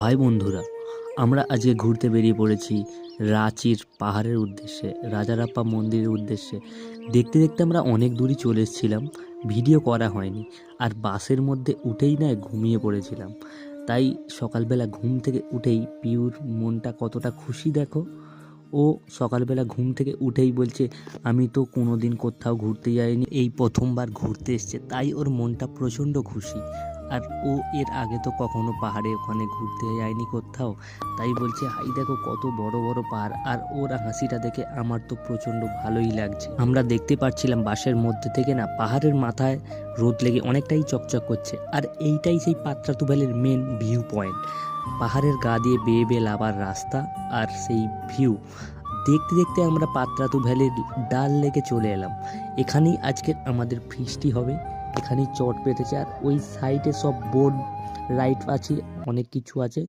ভাই বন্ধুরা, আমরা আজকে ঘুরতে বেরিয়ে পড়েছি রাঁচির পাহাড়ের উদ্দেশ্যে, রাজারাপ্পা মন্দিরের উদ্দেশ্যে। দেখতে দেখতে আমরা অনেক দূরই চলে এসেছিলাম, ভিডিও করা হয়নি। আর বাসের মধ্যে উঠেই না ঘুমিয়ে পড়েছিলাম। তাই সকালবেলা ঘুম থেকে উঠেই পিউর মনটা কতটা খুশি দেখো। ও সকালবেলা ঘুম থেকে উঠেই বলছে আমি তো কোনো দিন কোথাও ঘুরতে যাইনি, এই প্রথমবার ঘুরতে এসছে। তাই ওর মনটা প্রচণ্ড খুশি। আর ও এর আগে তো কখনো পাহাড়ে ওখানে ঘুরতে যায়নি কোথাও। তাই বলছে হাই দেখো কত বড় বড় পাহাড়। আর ওর হাসিটা দেখে আমার তো প্রচণ্ড ভালোই লাগছে। আমরা দেখতে পাচ্ছিলাম বাসের মধ্যে থেকে না পাহাড়ের মাথায় রোদ লেগে অনেকটাই চকচক করছে। আর এইটাই সেই পাত্রাতু ভ্যালির মেন ভিউ পয়েন্ট। পাহাড়ের গা দিয়ে বেয়ে বেয়ে লাভার রাস্তা আর সেই ভিউ দেখতে দেখতে আমরা পাত্রাতু ভ্যালির ডাল লেকে চলে এলাম। এখানেই আজকে আমাদের ফিস্টি হবে, এখানেই চট পেতেছে। আর ওই সাইডে সব বোর্ড রাইড আছে, অনেক কিছু আছে।